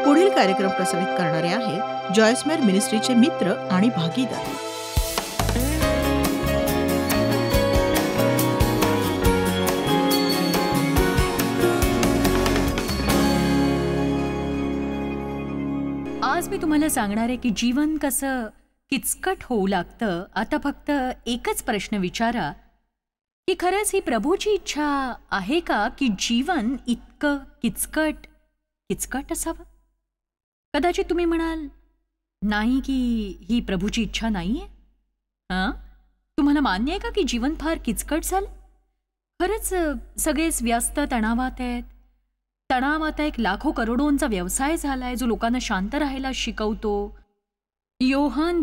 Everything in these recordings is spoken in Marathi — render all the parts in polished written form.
पुढील कार्यक्रम प्रसारित करणारे आहे जॉयस्मेर मिनिस्ट्रीचे मित्र आणि भागीदार. आज मी तुम्हाला सांगणार आहे की जीवन कसं किचकट होऊ लागतं. आता फक्त एकच प्रश्न विचारा की खरंच ही प्रभूची इच्छा आहे का की जीवन इतकं किचकट असावं? कदाचित तुम्ही म्हणाल नाही की ही प्रभूची इच्छा नाहीये. तुम्हाला मान्य आहे का की जीवन फार किचकट झालं? खरंच सगळेच व्यस्त तणावात आहेत. तणावात एक लाखो करोडोंचा व्यवसाय झालाय जो लोकांना शांत राहायला शिकवतो. योहान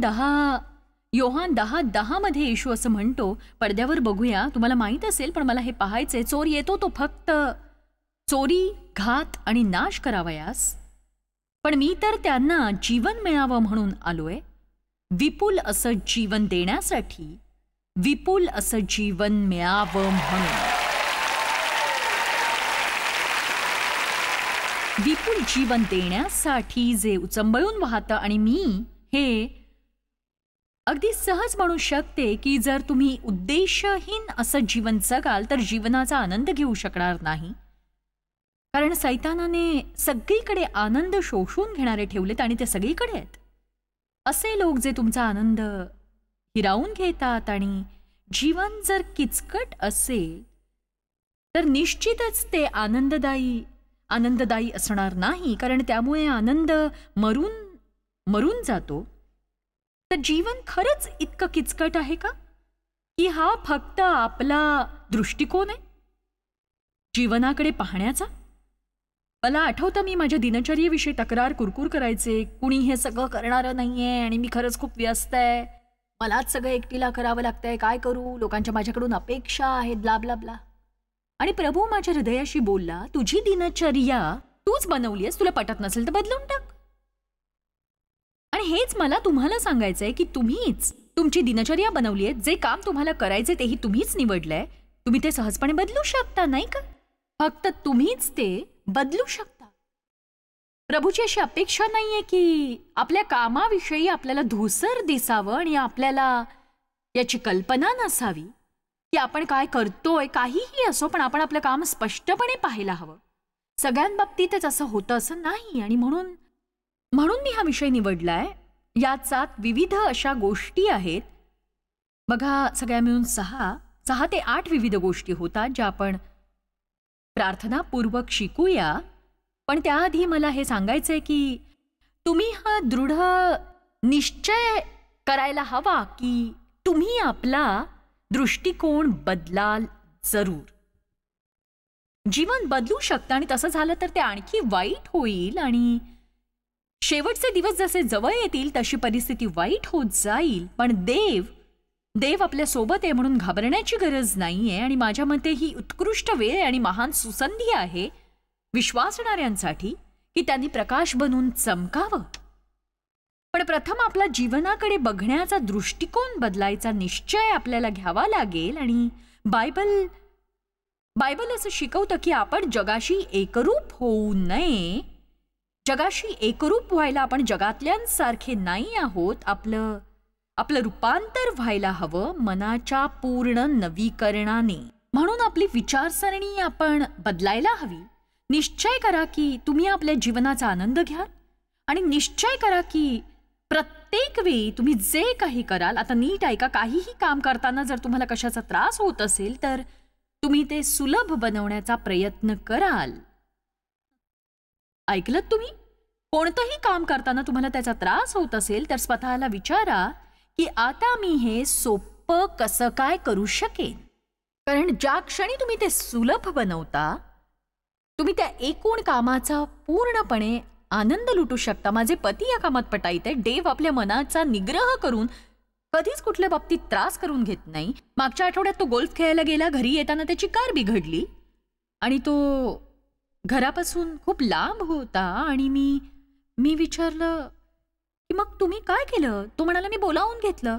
10:10 मध्ये येशू असं म्हणतो, पडद्यावर बघूया, तुम्हाला माहीत असेल पण मला हे पाहायचंय, चोर येतो तो फक्त चोरी, घात आणि नाश करावयास, पण मी तर त्यांना जीवन मिळावं म्हणून आलोय, विपुल असं जीवन देण्यासाठी, विपुल असं जीवन मिळावं म्हणून. विपुल जीवन देण्यासाठी जे उचंबळून वाहतं. आणि मी हे अगदी सहज म्हणू शकते की जर तुम्ही उद्देशहीन असं जीवन जगाल तर जीवनाचा आनंद घेऊ शकणार नाही. कारण सैतानाने सगळीकडे आनंद शोषून घेणारे ठेवलेत आणि ते सगळीकडे आहेत. असे लोक जे तुमचा आनंद हिरावून घेतात. आणि जीवन जर किचकट असेल तर निश्चितच ते आनंददायी असणार नाही, कारण त्यामुळे आनंद मरून जातो. तर जीवन खरंच इतकं किचकट आहे का की हा फक्त आपला दृष्टिकोन आहे जीवनाकडे पाहण्याचा? मला आठवतं मी माझ्या दिनचर्येविषयी तक्रार कुरकुर करायचे, कुणी हे सगळं करणारं नाहीये आणि मी खरंच खूप व्यस्त आहे, मलाच सगळं एकटीला करावं लागतंय, काय करू, लोकांच्या माझ्याकडून अपेक्षा आहेत, ब्ला ब्ला ब्ला. आणि प्रभू माझ्या हृदयाशी बोलला, तुझी दिनचर्या तूच बनवली आहेस, तुला पटत नसेल तर बदलून टाक. आणि हेच मला तुम्हाला सांगायचंय की तुम्हीच तुमची दिनचर्या बनवली आहे. जे काम तुम्हाला करायचे तेही तुम्हीच निवडलंय. तुम्ही ते सहजपणे बदलू शकता, नाही का? फक्त तुम्हीच ते बदलू शकता. प्रभूची अशी अपेक्षा नाहीये की आपल्या कामाविषयी आपल्याला धूसर दिसावं आणि आपल्याला याची कल्पना नसावी की आपण काय करतोय. काहीही असो, पण आपण आपलं काम स्पष्टपणे पाहायला हवं. सगळ्यांबाबतीतच असं होतं असं नाही. आणि म्हणून मी हा विषय निवडलाय. याचात विविध अशा गोष्टी आहेत. बघा, सगळ्या मिळून 6 ते 8 विविध गोष्टी होतात ज्या आपण प्रार्थनापूर्वक शिकूया. पण त्याआधी मला हे सांगायचंय की तुम्ही हा दृढ निश्चय करायला हवा की तुम्ही आपला दृष्टिकोन बदलाल जरूर. जीवन बदलू शकतं आणि तसं झालं तर ते आणखी वाईट होईल. आणि शेवटचे दिवस जसे जवळ येतील तशी परिस्थिती वाईट होत जाईल. पण देव आपल्या सोबत आहे म्हणून घाबरण्याची गरज नाहीये. आणि माझ्या मते ही उत्कृष्ट वेळ आणि महान सुसंधी आहे विश्वासणाऱ्यांसाठी की त्यांनी प्रकाश बनून चमकावं. पण प्रथम आपला जीवनाकडे बघण्याचा दृष्टिकोन बदलायचा निश्चय आपल्याला घ्यावा लागेल. आणि बायबल असं शिकवतं की आपण जगाशी एकरूप होऊ नये. जगाशी एकरूप व्हायला आपण जगातल्यांसारखे नाही आहोत. आपलं रूपांतर व्हायला हवं मनाच्या पूर्ण नवीकरणाने. म्हणून आपली विचारसरणी आपण बदलायला हवी. निश्चय करा की तुम्ही आपल्या जीवनाचा आनंद घ्याल. आणि निश्चय करा की प्रत्येक वेळी तुम्ही जे काही कराल, आता नीट ऐका, काहीही काम करताना जर तुम्हाला कशाचा त्रास होत असेल तर तुम्ही ते सुलभ बनवण्याचा प्रयत्न कराल. ऐकलत तुम्ही? कोणतंही काम करताना तुम्हाला त्याचा त्रास होत असेल तर स्वतःला विचारा की आता मी हे सोपं कसं काय करू शकेन. कारण ज्या क्षणी तुम्ही ते सुलभ बनवता तुम्ही त्या एकूण कामाचा पूर्णपणे आनंद लुटू शकता. माझे पती या कामात पटाईत आहे. देव आपल्या मनाचा निग्रह करून कधीच कुठल्या बाबतीत त्रास करून घेत नाही. मागच्या आठवड्यात तो गोल्फ खेळायला गेला, घरी येताना त्याची कार बिघडली आणि तो घरापासून खूप लांब होता. आणि मी विचारलं की मग तुम्ही काय केलं? तो म्हणाला मी बोलावून घेतलं.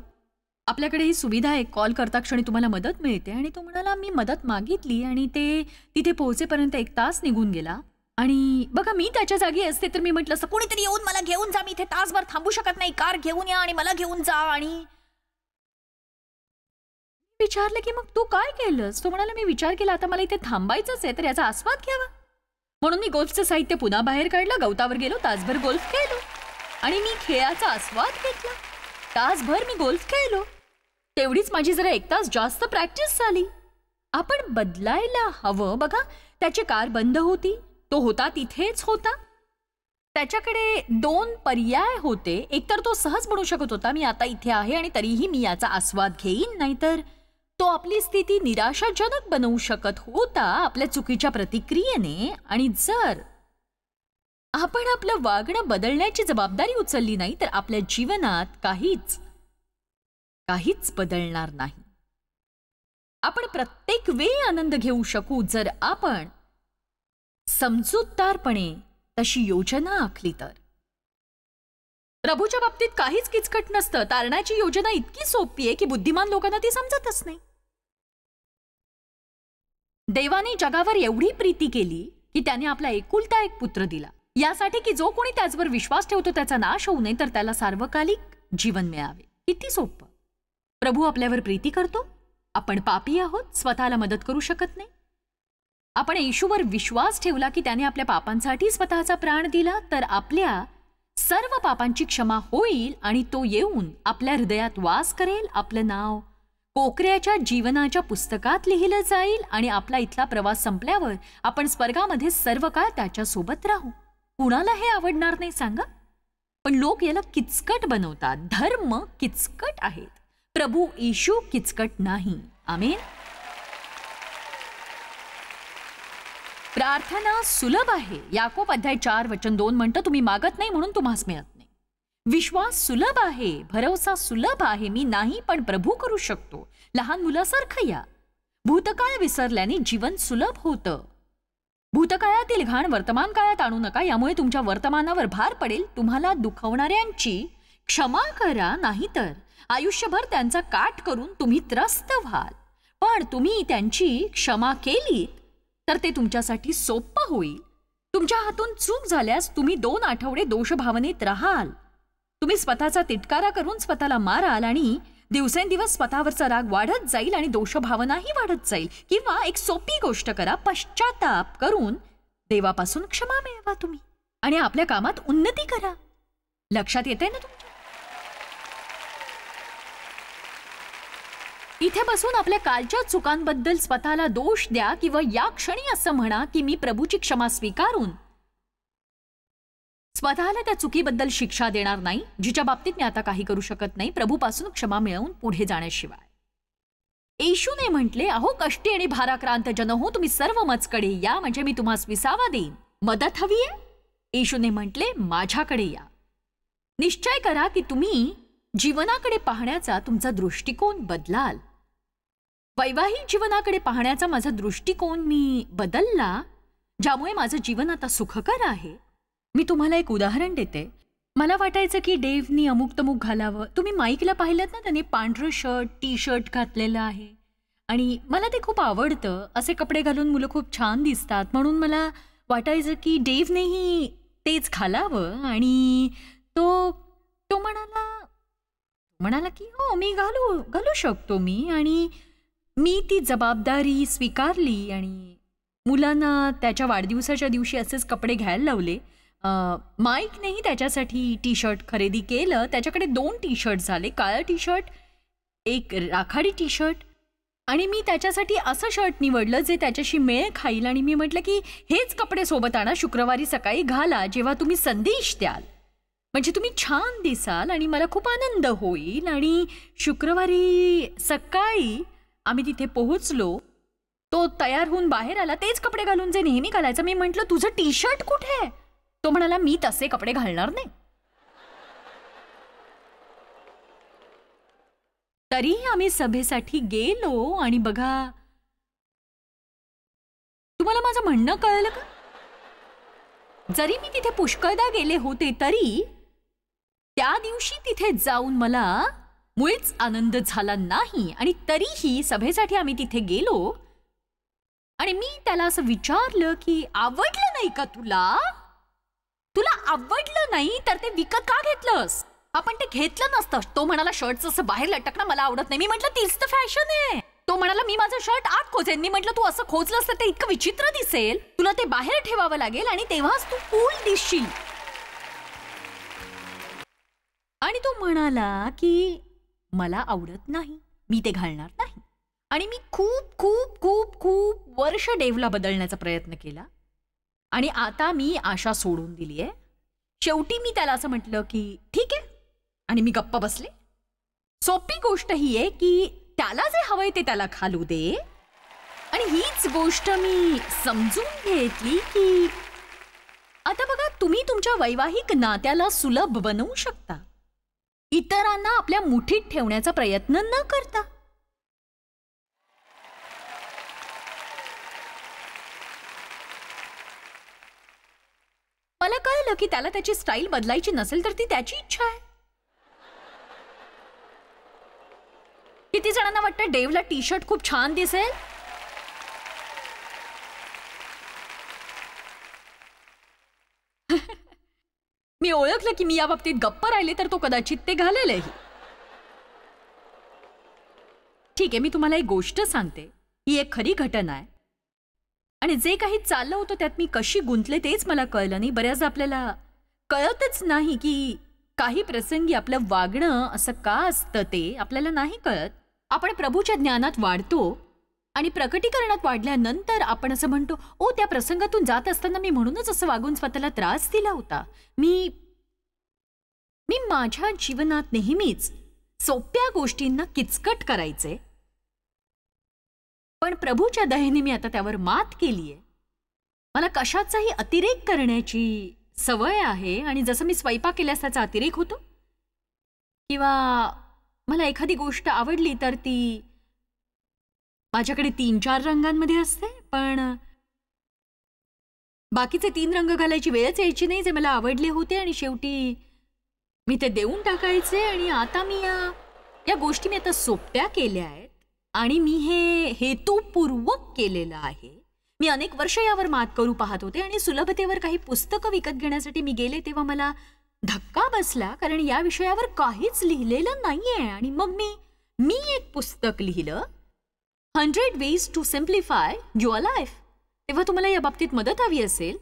आपल्याकडे ही सुविधा आहे, कॉल करता क्षणी तुम्हाला मदत मिळते. आणि तो म्हणाला मी मदत मागितली आणि ते तिथे पोहोचेपर्यंत 1 तास निघून गेला. आणि बघा, मी त्याच्या जागी असते तर मी म्हटलं असं, कोणीतरी येऊन मला घेऊन जा, मी इथे तासभर थांबू शकत नाही, कार घेऊन या आणि मला घेऊन जा. आणि विचारलं की मग तू काय केलंस? तो म्हणाला, मी विचार केला आता मला इथे थांबायचंच आहे तर याचा आस्वाद घ्यावा. म्हणून मी गोल्फचं साहित्य पुन्हा बाहेर काढलं, गवतावर गेलो, तासभर गोल्फ खेळलो आणि मी खेळाचा आस्वाद घेतला. तासभर मी गोल्फ खेळलो. तेवढीच माझी जरा 1 तास जास्त प्रॅक्टिस झाली. आपण बदलायला हवं. बघा, त्याची कार बंद होती, तो होता तिथेच होता. त्याच्याकडे 2 पर्याय होते. एकतर तो सहज म्हणू शकत होता, मी आता इथे आहे आणि तरीही मी याचा आस्वाद घेईन, नाहीतर तो आपली स्थिती निराशाजनक बनवू शकत होता आपल्या चुकीच्या प्रतिक्रियेने. आणि जर आपण आपलं वागणं बदलण्याची जबाबदारी उचलली नाही तर आपल्या जीवनात काहीच बदलणार नाही. आपण प्रत्येक वेळी आनंद घेऊ शकू जर आपण समजूतदारपणे तशी योजना आखली तर. प्रभूच्या बाबतीत काहीच किचकट नसतं. तारणाची योजना इतकी सोपी आहे की बुद्धिमान लोकांना ती समजतच नाही. देवाने जगावर एवढी प्रीती केली की त्याने आपला एकुलता एक पुत्र दिला, यासाठी की जो कोणी त्याचवर विश्वास ठेवतो त्याचा नाश होऊ नये तर त्याला सार्वकालिक जीवन मिळावे. किती सोपं. प्रभू आपल्यावर प्रीती करतो. आपण पापी आहोत, स्वतःला मदत करू शकत नाही. आपण येशूवर विश्वास ठेवला की त्याने आपल्या पापांसाठी स्वतःचा प्राण दिला तर आपल्या सर्व पापांची क्षमा होईल आणि तो येऊन आपल्या हृदयात वास करेल. आपलं नाव कोकऱ्याच्या जीवनाच्या पुस्तकात लिहिलं जाईल आणि आपला इथला प्रवास संपल्यावर आपण स्वर्गामध्ये सर्व काळ त्याच्यासोबत राहू. कुणाला हे आवडणार नाही सांगा? पण लोक याला किचकट बनवतात. धर्म किचकट आहेत, प्रभू येशू किचकट नाही. आमेन. प्रार्थना सुलभ आहे. याकोब अध्याय 4 वचन 2 म्हणतं, तुम्ही मागत नाही म्हणून तुम्हास मिळत नाही. विश्वास सुलभ आहे, भरवसा सुलभ आहे. मी नाही पण प्रभू करू शकतो. लहान मुलासारखं या. भूतकाळ विसरल्याने जीवन सुलभ होतं. भूतकाळातील घाण वर्तमान काळात आणू नका, यामुळे तुमच्या वर्तमानावर भार पडेल. तुम्हाला दुखवणाऱ्यांची क्षमा करा, नाहीतर आयुष्यभर त्यांचा काट करून तुम्ही त्रस्त व्हाल. पण तुम्ही त्यांची क्षमा केलीत तर ते तुमच्यासाठी सोपं होईल. तुमच्या हातून चूक झाल्यास तुम्ही 2 आठवडे दोषभावनेत राहाल. तुम्ही स्वतःचा तिटकारा करून स्वतःला माराल आणि दिवसेंदिवस स्वतःवरचा राग वाढत जाईल आणि दोषभावनाही वाढत जाईल. किंवा एक सोपी गोष्ट करा, पश्चाताप करून देवापासून क्षमा मिळवा तुम्ही आणि आपल्या कामात उन्नती करा. लक्षात येते ना तुमच्या? इथे बसून आपल्या कालच्या चुकांबद्दल स्वतःला दोष द्या किंवा या क्षणी असं म्हणा की मी प्रभूची क्षमा स्वीकारून स्वतःला त्या चुकीबद्दल शिक्षा देणार नाही जिच्या बाबतीत मी आता काही करू शकत नाही, प्रभूपासून क्षमा मिळवून पुढे जाण्याशिवाय. येशूने म्हटले, अहो कष्टी आणि भाराक्रांत जन हो, तुम्ही सर्व मजकडे या म्हणजे मी तुम्हास विसावा देईन. मदत हवी आहे? येशूने म्हटले, माझ्याकडे या. निश्चय करा की तुम्ही जीवनाकडे पाहण्याचा तुमचा दृष्टिकोन बदलाल. वैवाहिक जीवनाकडे पाहण्याचा माझा दृष्टिकोन मी बदलला, ज्यामुळे माझं जीवन आता सुखकर आहे. मी तुम्हाला एक उदाहरण देते. मला वाटायचं की डेव्हनी अमुक तमुक घालावं. तुम्ही माईकला पाहिलं ना, त्याने पांढरं शर्ट टी शर्ट घातलेलं आहे आणि मला ते खूप आवडतं. असे कपडे घालून मुलं खूप छान दिसतात, म्हणून मला वाटायचं की डेव्हनेही तेच घालावं. आणि तो म्हणाला की हो मी घालू शकतो मी. आणि मी ती जबाबदारी स्वीकारली आणि मुलांना त्याच्या वाढदिवसाच्या दिवशी असेच कपडे घ्यायला लावले. माईकनेही त्याच्यासाठी टी शर्ट खरेदी केलं. त्याच्याकडे 2 टी शर्ट झाले, काळं टी शर्ट, एक राखाडी टी शर्ट. आणि मी त्याच्यासाठी असं शर्ट निवडलं जे त्याच्याशी मेळ खाईल. आणि मी म्हटलं की हेच कपडे सोबत आणा, शुक्रवारी सकाळी घाला जेव्हा तुम्ही संदेश द्याल, म्हणजे तुम्ही छान दिसाल आणि मला खूप आनंद होईल. आणि शुक्रवारी सकाळी आम्ही तिथे पोहोचलो. तो तयार होऊन बाहेर आला, तेच कपडे घालून जे नेहमी घालायचं. मी म्हटलं, तुझं टी शर्ट कुठे आहे? तो म्हणाला, मी तसे कपडे घालणार नाही. तरीही आम्ही सभेसाठी गेलो आणि बघा, तुम्हाला माझं म्हणणं कळलं का? जरी मी तिथे पुष्कळदा गेले होते तरी त्या दिवशी तिथे जाऊन मला मुळीच आनंद झाला नाही. आणि तरीही सभेसाठी आम्ही तिथे गेलो आणि मी त्याला असं विचारलं की आवडलं नाही का तुला? तुला आवडलं नाही तर ते विकत का घेतलंस? आपण ते घेतलं नसतं. तो म्हणाला शर्टचं असं बाहेर लटकणं मला आवडत नाही. मी म्हटलं तीच तर फॅशन आहे. तो म्हणाला मी माझं शर्ट आत खोचेन. मी म्हटलं तू असं खोचलंस तर ते इतकं विचित्र दिसेल, तुला ते बाहेर ठेवावं लागेल आणि तेव्हाच तू कूल दिसशील. आणि तो म्हणाला की मला आवडत नाही, मी ते घालणार नाही. आणि मी खूप खूप खूप खूप वर्ष डेव्हला बदलण्याचा प्रयत्न केला आणि आता मी आशा सोडून दिलीये. शेवटी मी त्याला असं म्हटलं की ठीक आहे, आणि मी गप्प बसले. सोपी गोष्ट ही आहे की त्याला जे हवंय ते त्याला घालू दे. आणि हीच गोष्ट मी समजून घेतली की आता बघा, तुम्ही तुमच्या वैवाहिक नात्याला सुलभ बनवू शकता इतरांना आपल्या मुठीत ठेवण्याचा प्रयत्न न करता. मला कळलं की त्याला त्याची स्टाईल बदलायची नसेल तर ती त्याची इच्छा आहे. किती जणांना वाटतं डेव्हला टी शर्ट खूप छान दिसेल? मी ओळखलं की मी या बाबतीत गप्प राहिले तर तो कदाचित ते घालेलही. ठीक आहे, मी तुम्हाला एक गोष्ट सांगते. ही एक खरी घटना आहे आणि जे काही चाललं होतं त्यात मी कशी गुंतले तेच मला कळलं नाही. बऱ्याचदा आपल्याला कळतच नाही की काही प्रसंगी आपलं वागणं असं का असतं ते आपल्याला नाही कळत. आपण प्रभूच्या ज्ञानात वाढतो आणि प्रकटीकरणात वाढल्यानंतर आपण असं म्हणतो, ओ त्या प्रसंगातून जात असताना मी म्हणूनच असं वागून स्वतःला त्रास दिला होता. मी माझ्या जीवनात नेहमीच सोप्या गोष्टींना किचकट करायचे, पण प्रभूच्या दयेने मी आता त्यावर मात केलीये. मला कशाचाही अतिरेक करण्याची सवय आहे आणि जसं मी स्वयंपाक केल्यास त्याचा अतिरेक होतो, किंवा मला एखादी गोष्ट आवडली तर ती माझ्याकडे 3-4 रंगांमध्ये असते, पण बाकीचे 3 रंग घालायची वेळच यायची नाही जे मला आवडले होते आणि शेवटी मी ते देऊन टाकायचे. आणि आता मी या गोष्टी मी आता सोप्या केल्या आहेत आणि मी हे हेतुपूर्वक केलेलं आहे. मी अनेक वर्ष यावर मात करू पाहत होते आणि सुलभतेवर काही पुस्तकं विकत घेण्यासाठी मी गेले तेव्हा मला धक्का बसला, कारण या विषयावर काहीच लिहिलेलं नाहीये. आणि मग मी एक पुस्तक लिहिलं, 100 Ways to Simplify Your Life. तेव्हा तुम्हाला या बाबतीत मदत हवी असेल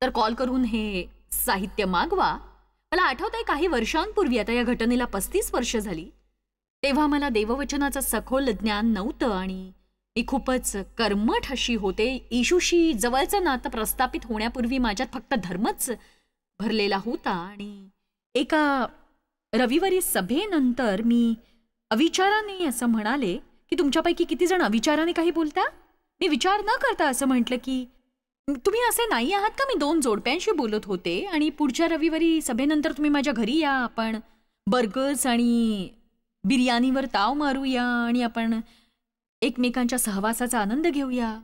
तर कॉल करून हे साहित्य मागवा. मला आठवतंय काही वर्षांपूर्वी, आता या घटनेला 35 वर्ष झाली, तेव्हा मला देववचनाचं सखोल ज्ञान नव्हतं आणि मी खूपच कर्मठ अशी होते. येशूशी जवळचं नातं प्रस्थापित होण्यापूर्वी माझ्यात फक्त धर्मच भरलेला होता. आणि एका रविवारी सभेनंतर मी अविचाराने असं म्हणाले की तुमच्यापैकी किती जण अविचाराने काही बोलता? मी विचार न करता असं म्हटलं की तुम्ही असे नाही आहात का? मी 2 जोडप्यांशी बोलत होते आणि पुढच्या रविवारी सभेनंतर तुम्ही माझ्या घरी या, आपण बर्गर्स आणि बिर्याणीवर ताव मारूया आणि आपण एकमेकांच्या सहवासाचा आनंद घेऊया.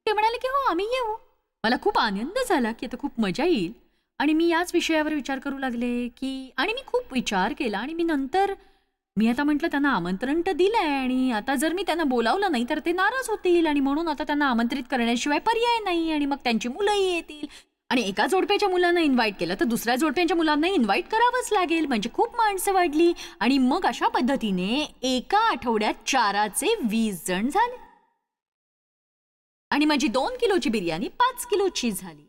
ते म्हणाले की हो, आम्ही येऊ. मला खूप आनंद झाला की आता खूप मजा येईल आणि मी याच विषयावर विचार करू लागले की, आणि मी खूप विचार केला आणि मी आता म्हटलं त्यांना आमंत्रण तर दिलंय आणि आता जर मी त्यांना बोलावलं नाही तर ते नाराज होतील आणि म्हणून आता त्यांना आमंत्रित करण्याशिवाय पर्याय नाही. आणि मग त्यांची मुलंही येतील आणि एका जोडप्याच्या मुलांना इन्व्हाइट केलं तर दुसऱ्या जोडप्यांच्या मुलांना इन्व्हाइट करावंच लागेल, म्हणजे खूप माणसं वाढली. आणि मग अशा पद्धतीने एका आठवड्यात 4चे 20 जण झाले आणि माझी 2 किलोची बिर्याणी 5 किलोची झाली.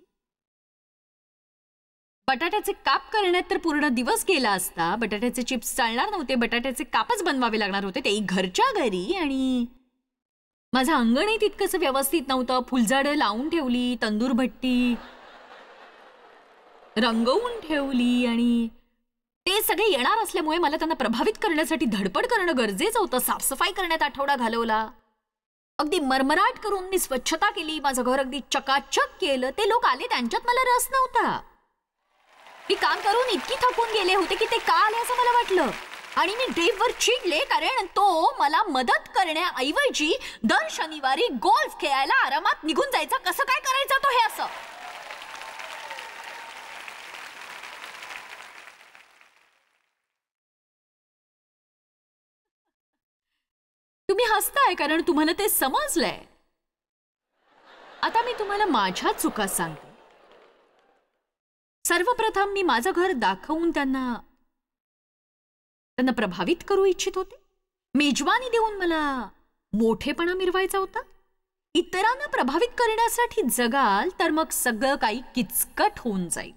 बटाट्याचे काप करण्यात तर पूर्ण दिवस गेला असता. बटाट्याचे चिप्स चालणार नव्हते, बटाट्याचे कापच बनवावे लागणार होते, तेही घरच्या घरी. आणि माझं अंगणही तितकंसं व्यवस्थित नव्हतं. फुलझाडं लावून ठेवली, तंदूर भट्टी रंगवून ठेवली आणि ते सगळे येणार असल्यामुळे मला त्यांना प्रभावित करण्यासाठी धडपड करणं गरजेचं होतं. साफसफाई करण्यात आठवडा घालवला, अगदी मरमराट करून मी स्वच्छता केली, माझं घर अगदी चकाचक केलं. ते लोक आले, त्यांच्यात मला रस नव्हता. मी काम करून इतकी थकून गेले होते की ते का आले असं मला वाटलं आणि मी डेव्हवर चिडले, कारण तो मला मदत करण्याऐवजी दर शनिवारी गोल्फ खेळायला आरामात निघून जायचा. कसं काय करायचं तो हे असं. तुम्ही हसताय कारण तुम्हाला ते समजलंय. आता मी तुम्हाला माझ्या चुका सांगते. सर्वप्रथम मी माझं घर दाखवून त्यांना प्रभावित करू इच्छित होते. मेजवानी देऊन मला मोठेपणा मिरवायचा होता. इतरांना प्रभावित करण्यासाठी जगाल तर मग सगळं काही किचकट होऊन जाईल.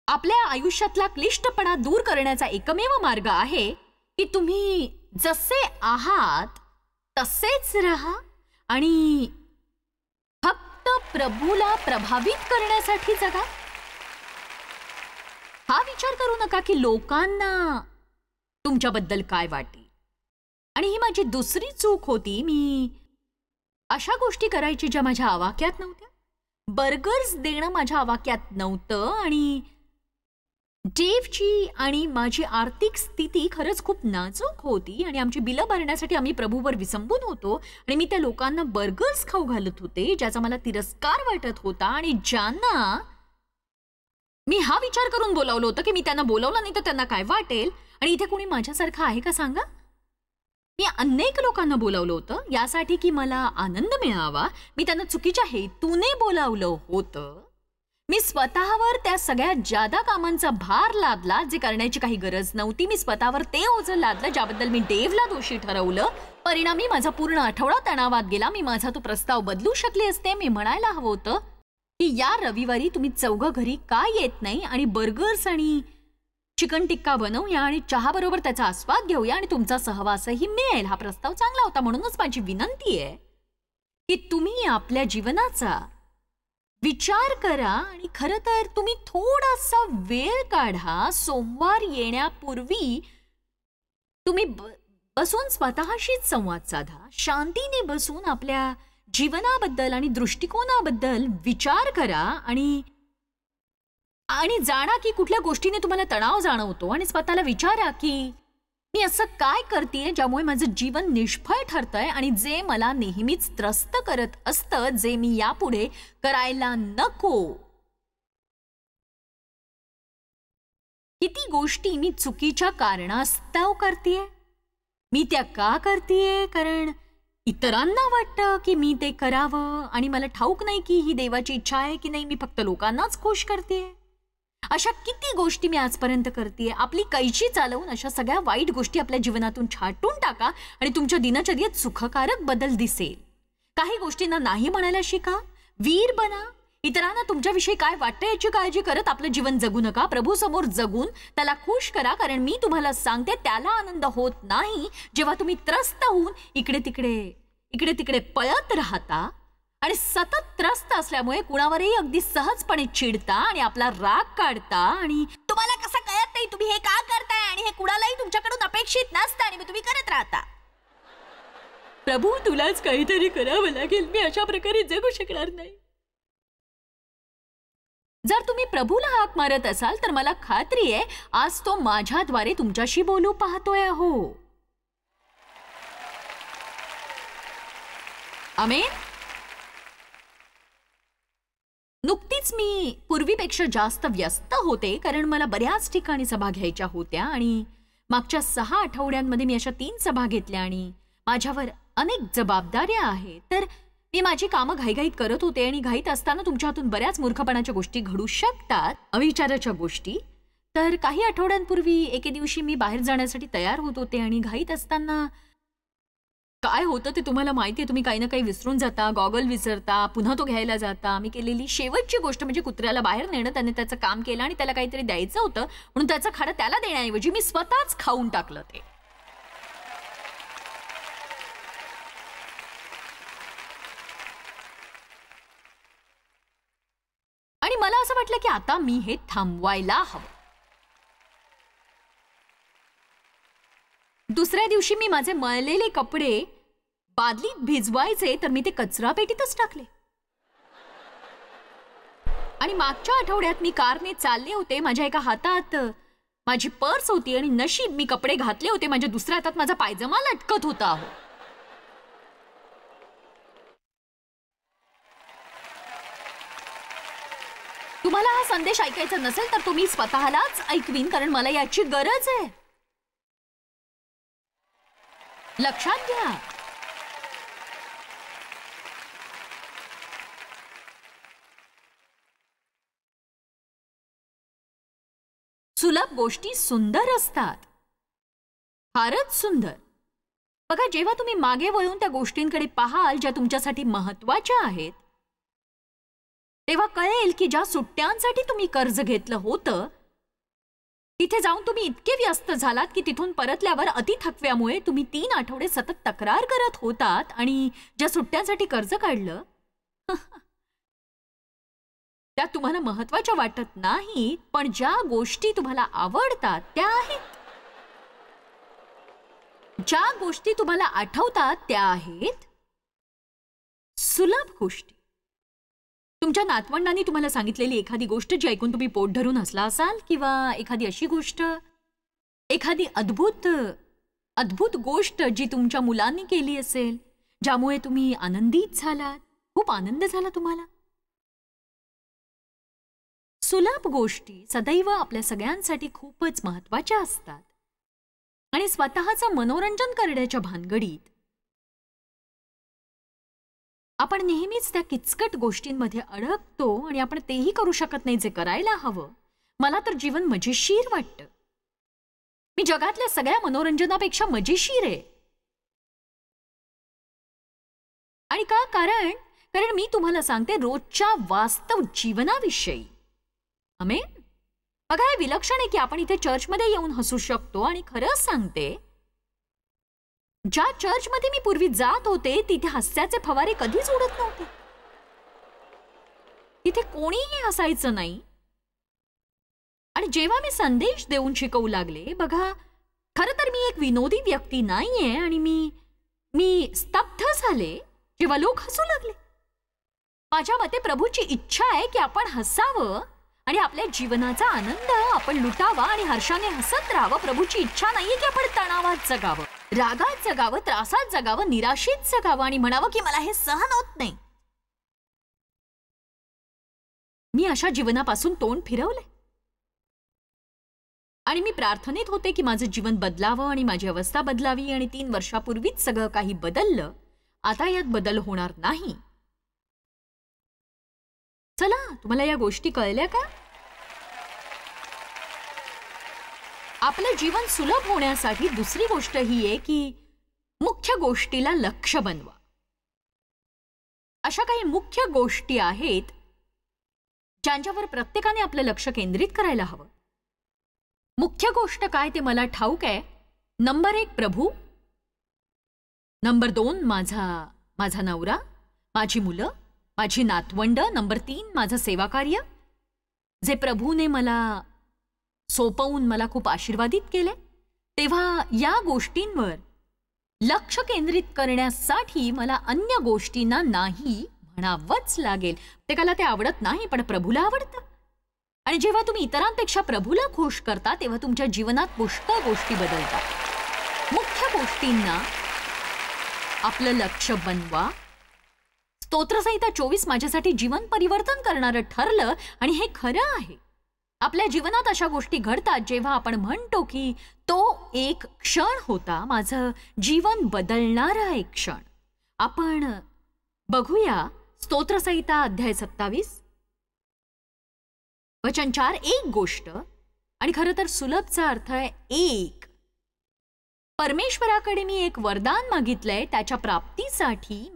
आपल्या आयुष्यातला क्लिष्टपणा दूर करण्याचा एकमेव मार्ग आहे की तुम्ही जसे आहात तसेच राहा आणि फक्त प्रभूला प्रभावित करण्यासाठी जगा. हा विचार करू नका की लोकांना तुमच्याबद्दल काय वाटेल. आणि ही माझी दुसरी चूक होती. मी अशा गोष्टी करायची ज्या माझ्या आवाक्यात नव्हत्या. बर्गर्स देणं माझ्या आवाक्यात नव्हतं आणि डेव्हची आणि माझी आर्थिक स्थिती खरंच खूप नाजूक होती आणि आमची बिलं भरण्यासाठी आम्ही प्रभूवर विसंबून होतो आणि मी त्या लोकांना बर्गर्स खाऊ घालत होते ज्याचा मला तिरस्कार वाटत होता आणि ज्यांना मी हा विचार करून बोलावलं होतं की मी त्यांना बोलावलं नाही तर त्यांना काय वाटेल. आणि इथे कोणी माझ्यासारखं आहे का सांगा. मी अनेक लोकांना बोलावलं होतं यासाठी की मला आनंद मिळावा. मी त्यांना चुकीच्या हेतूने बोलावलं होतं. मी स्वतःवर त्या सगळ्या जादा कामांचा भार लादला जे करण्याची काही गरज नव्हती. मी स्वतःवर ते ओझं लादलं ज्याबद्दल मी डेव्हला दोषी ठरवलं. परिणामी माझा पूर्ण आठवडा तणावात गेला. मी माझा तो प्रस्ताव बदलू शकले असते. मी म्हणायला हवं होतं की या रविवारी तुम्ही चौघं घरी का येत नाही आणि बर्गर्स आणि चिकन टिक्का बनवूया आणि चहा बरोबर त्याचा आस्वाद घेऊया आणि तुमचा सहवासही मिळेल. हा प्रस्ताव चांगला होता. म्हणूनच माझी विनंती आहे की तुम्ही आपल्या जीवनाचा विचार करा आणि खरं तर तुम्ही थोडासा वेळ काढा. सोमवार येण्यापूर्वी तुम्ही बसून स्वतःशीच संवाद साधा. शांतीने बसून आपल्या जीवनाबद्दल आणि दृष्टिकोनाबद्दल विचार करा आणि जाणा की कुठल्या गोष्टीने तुम्हाला तणाव जाणवतो आणि स्वतःला विचारा की मी असं काय करतेय ज्यामुळे माझं जीवन निष्फळ ठरतंय आणि जे मला नेहमीच त्रस्त करत असतं, जे मी यापुढे करायला नको. किती गोष्टी मी चुकीच्या कारणास्तव करतेय. मी त्या का करतेय कारण इतरांना वाटतं की मी ते करावं आणि मला ठाऊक नाही की ही देवाची इच्छा आहे की नाही. मी फक्त लोकांनाच खुश करतेय. अशा किती गोष्टी मी आजपर्यंत करतेय. आपली कैची चालवून अशा सगळ्या वाईट गोष्टी आपल्या जीवनातून छाटून टाका आणि तुमच्या दिनचर्येत सुखकारक बदल दिसेल. काही गोष्टींना नाही म्हणायला शिका. वीर बना. इतरांना तुमच्याविषयी काय वाटतं याची काळजी करत आपलं जीवन जगू नका. प्रभू समोर जगून त्याला खुश करा. कारण मी तुम्हाला सांगते त्याला आनंद होत नाही जेव्हा तुम्ही त्रस्त होऊन इकडे तिकडे पळत राहता आणि सतत त्रस्त असल्यामुळे कुणावरही अगदी सहजपणे चिडता आणि आपला राग काढता आणि तुम्हाला कसं कळत नाही तुम्ही हे का करताय आणि हे कुणालाही तुमच्याकडून अपेक्षित नसतं आणि तुम्ही करत राहता. प्रभू तुलाच काहीतरी करावं लागेल. मी अशा प्रकारे जगू शकणार नाही. जर तुम्ही प्रभूला हाक मारत असाल तर मला खात्री आहे आज तो माझ्याद्वारे तुमच्याशी बोलू पाहतोय. हो आमेन. नुकतीच मी पूर्वीपेक्षा जास्त व्यस्त होते कारण मला बऱ्याच ठिकाणी सभा घ्यायच्या होत्या आणि मागच्या 6 आठवड्यांमध्ये मी अशा 3 सभा घेतल्या आणि माझ्यावर अनेक जबाबदाऱ्या आहेत. तर मी माझी कामं घाईघाईत करत होते आणि घाईत असताना तुमच्या हातून बऱ्याच मूर्खपणाच्या गोष्टी घडू शकतात, अविचाराच्या गोष्टी. तर काही आठवड्यांपूर्वी एके दिवशी मी बाहेर जाण्यासाठी तयार होत होते आणि घाईत असताना काय होतं ते तुम्हाला माहिती आहे. तुम्ही काही ना काही विसरून जाता, गॉगल विसरता, पुन्हा तो घ्यायला जाता. मी केलेली शेवटची गोष्ट म्हणजे कुत्र्याला बाहेर नेणं. त्याने त्याचं काम केलं आणि त्याला काहीतरी द्यायचं होतं म्हणून त्याचं खाडं त्याला देण्याऐवजी मी स्वतःच खाऊन टाकलं ते. आणि मला असं वाटलं की आता मी हे थांबवायला हवं. दुसऱ्या दिवशी मी माझे मळलेले कपडे बादलीत भिजवायचे तर मी ते कचरा पेटीतच टाकले. आणि मागच्या आठवड्यात मी कारने चालले होते. माझ्या एका हातात माझी पर्स होती आणि नशीब मी कपडे घातले होते. माझ्या दुसऱ्या हातात माझा पायजमा लटकत होता. तुम्हाला हा संदेश ऐकायचा नसेल तर तुम्ही स्वतःलाच ऐकवीन कारण मला याची गरज आहे. लक्षात घ्या सुलभ गोष्टी सुंदर असतात, फारच सुंदर. बघा, जेव्हा तुम्ही मागे वळून त्या गोष्टींकडे पाहाल ज्या तुमच्यासाठी महत्वाच्या आहेत, तेव्हा कळेल की ज्या सुट्ट्यांसाठी तुम्ही कर्ज घेतलं होतं तिथे जाऊन तुम्ही इतके व्यस्त झालात की तिथून परतल्यावर अति थकव्यामुळे तुम्ही 3 आठवडे सतत तक्रार करत होतात. आणि ज्या सुट्ट्यांसाठी कर्ज काढलं त्या तुम्हाला महत्वाच्या वाटत नाहीत, पण ज्या गोष्टी तुम्हाला आवडतात त्या आहेत. ज्या गोष्टी तुम्हाला आठवतात त्या आहेत सुलभ गोष्टी. तुमच्या नातवंडांनी तुम्हाला सांगितलेली एखादी गोष्ट जी ऐकून तुम्ही पोट धरून हसला असाल, किंवा एखादी अशी गोष्ट, एखादी अद्भुत गोष्ट जी तुमच्या मुलांनी केली असेल, ज्यामुळे तुम्ही आनंदित झालात, खूप आनंद झाला तुम्हाला. सुलभ गोष्टी सदैव आपल्या सगळ्यांसाठी खूपच महत्वाच्या असतात. आणि स्वतःचं मनोरंजन करण्याच्या भानगडीत आपण नेहमीच त्या किचकट गोष्टींमध्ये अडकतो आणि आपण तेही करू शकत नाही जे करायला हवं. मला तर जीवन मजेशीर वाटतं. मी जगातल्या सगळ्या मनोरंजनापेक्षा मजेशीर आहे. आणि का? कारण मी तुम्हाला सांगते रोजच्या वास्तव जीवनाविषयी. आमेन. बघा, हे विलक्षण आहे की आपण इथे चर्चमध्ये येऊन हसू शकतो. आणि खरंच सांगते, ज्या चर्चमध्ये मी पूर्वी जात होते तिथे हास्याचे फवारे कधीच उडत नव्हते. तिथे कोणीही हसायचं नाही. आणि जेव्हा मी संदेश देऊन शिकवू लागले, बघा, खरं तर मी एक विनोदी व्यक्ती नाहीये. आणि मी स्तब्ध झाले जेव्हा लोक हसू लागले. माझ्या मते प्रभूची इच्छा आहे की आपण हसावं आणि आपल्या जीवनाचा आनंद आपण लुटावा आणि हर्षाने हसत राहावं. प्रभूची इच्छा नाहीये की आपण तणावात जगावं, रागात जगावं, त्रासात जगावं, निराशेत जगावं आणि म्हणावं की मला हे सहन होत नाही. मी अशा जीवनापासून तोंड फिरवले आणि मी प्रार्थनेत होते की माझं जीवन बदलावं आणि माझी अवस्था बदलावी. आणि 3 वर्षापूर्वीच सगळं काही बदललं. आता यात बदल होणार नाही. चला, तुम्हाला या गोष्टी कळल्या का? आपलं जीवन सुलभ होण्यासाठी दुसरी गोष्ट ही आहे की मुख्य गोष्टीला लक्ष बनवा. अशा काही मुख्य गोष्टी आहेत ज्यांच्यावर प्रत्येकाने आपलं लक्ष केंद्रित करायला हवं. मुख्य गोष्ट काय ते मला ठाऊक आहे. नंबर 1 प्रभू, नंबर 2 माझा नवरा, माझी मुलं, माझी नातवंड, नंबर 3 माझं सेवा कार्य जे प्रभूने मला सोपवून मला खूप आशीर्वादित केले. तेव्हा या गोष्टींवर लक्ष केंद्रित करण्यासाठी मला अन्य गोष्टींना नाही म्हणावंच लागेल. प्रत्येकाला ते आवडत नाही, पण प्रभूला आवडतं. आणि जेव्हा तुम्ही इतरांपेक्षा प्रभूला खुश करता तेव्हा तुमच्या जीवनात पुष्कळ गोष्टी बदलतात. मुख्य गोष्टींना आपलं लक्ष बनवा. स्तोत्रसंहिता 24 माझ्यासाठी जीवन परिवर्तन करणारं ठरलं. आणि हे खरं आहे. आपल्या जीवनात अशा गोष्टी घडतात जेव्हा आपण म्हणतो की तो एक क्षण होता, माझं जीवन बदलणारा एक क्षण. आपण बघूया स्तोत्रसंहिता अध्याय 27 वचन 4. एक गोष्ट, आणि खरं तर सुलभचा अर्थ आहे एक. परमेश्वराकडे मी एक वरदान मागितलंय, त्याच्या प्राप्तीसाठी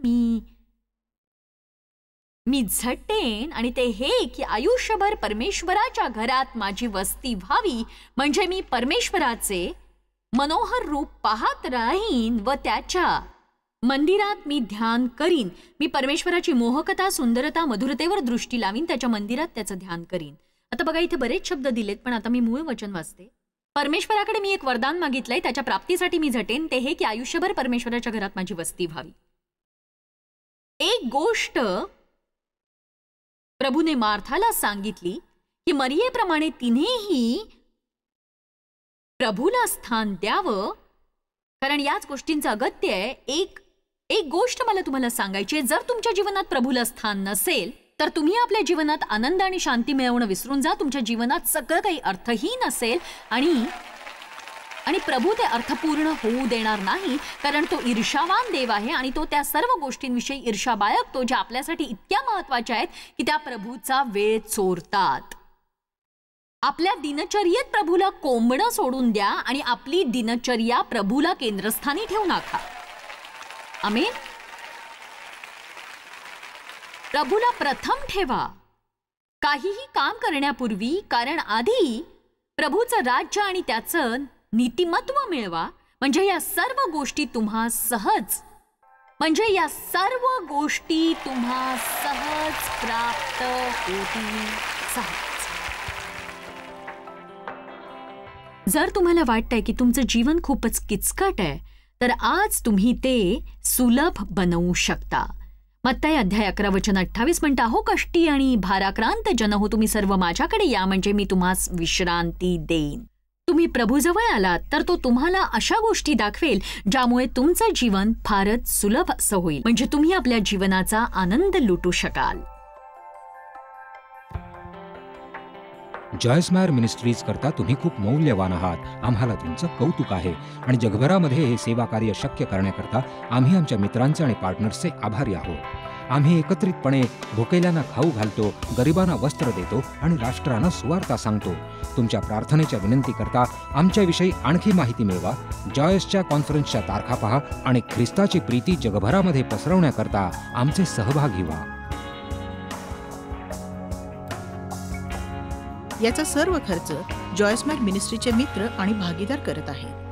मी झटेन. आणि ते हे की आयुष्यभर परमेश्वराच्या घरात माझी वस्ती व्हावी, म्हणजे मी परमेश्वराचे मनोहर रूप पाहत राहीन व त्याच्या मंदिरात मी ध्यान करीन. मी परमेश्वराची मोहकता, सुंदरता, मधुरतेवर दृष्टी लावीन, त्याच्या मंदिरात त्याचं ध्यान करीन. आता बघा, इथे बरेच शब्द दिलेत, पण आता मी मूळ वचन वाचते. परमेश्वराकडे मी एक वरदान मागितलंय, त्याच्या प्राप्तीसाठी मी झटेन. ते हे की आयुष्यभर परमेश्वराच्या घरात माझी वस्ती व्हावी. एक गोष्ट प्रभूने मार्थाला सांगितली की मरियेप्रमाणे तिनेही प्रभूला स्थान द्यावं, कारण याच गोष्टींचं अगत्य आहे. एक गोष्ट मला तुम्हाला सांगायची आहे. जर तुमच्या जीवनात प्रभूला स्थान नसेल तर तुम्ही आपल्या जीवनात आनंद आणि शांती मिळवणं विसरून जा. तुमच्या जीवनात सगळं काही अर्थहीन असेल आणि प्रभू ते अर्थपूर्ण होऊ देणार नाही, कारण तो ईर्ष्यावान देव आहे आणि तो त्या सर्व गोष्टींविषयी ईर्ष्या बाळगतो ज्या आपल्यासाठी इतक्या महत्वाच्या आहेत की त्या प्रभूचा वेळ चोरतात. आपल्या दिनचर्येत प्रभूला कोंबणं सोडून द्या आणि आपली दिनचर्या प्रभूला केंद्रस्थानी ठेवू नका. आमेन. प्रभूला प्रथम ठेवा काहीही काम करण्यापूर्वी, कारण आधी प्रभूचं राज्य आणि त्याचं नीतिमत्व मिळवा, म्हणजे या सर्व गोष्टी तुम्हा सहज प्राप्त होतील. जर तुम्हाला वाटतंय की तुमचं जीवन खूपच किचकट आहे, तर आज तुम्ही ते सुलभ बनवू शकता. मत्तई अध्याय 11 वचन 28 म्हणता, हो कष्टी आणि भाराक्रांत जन हो, तुम्ही सर्व माझ्याकडे या, म्हणजे मी तुम्हास विश्रांती देईन. तुम्ही प्रभूजवळ आलात तर तो तुम्हाला अशा गोष्टी दाखवेल ज्यामुळे तुमचं जीवन फारच सुलभ असं होईल, म्हणजे तुम्ही आपल्या जीवनाचा आनंद लुटू शकाल. जॉयस मेयर मिनिस्ट्रीज करता तुम्ही खूप मौल्यवान आहात. आम्हाला तुमचं कौतुक आहे आणि जगभरामध्ये हे सेवा कार्य शक्य करण्याकरता आम्ही आमच्या मित्रांचे आणि पार्टनर्सचे आभारी आहोत. आम्ही एकत्रितपणे भुकेल्यांना खाऊ घालतो, गरिबांना वस्त्र देतो आणि राष्ट्रांना सुवार्ता सांगतो. तुमच्या प्रार्थनेच्या विनंती करता आमच्याविषयी आणखी माहिती मिळवा. जॉयसच्या कॉन्फरन्सच्या तारखा पहा आणि ख्रिस्ताची प्रीती जगभरामध्ये पसरवण्याकरता आमचे सहभागी व्हा. याचा सर्व खर्च जॉयस मेयर मिनिस्ट्रीचे मित्र आणि भागीदार करत आहेत.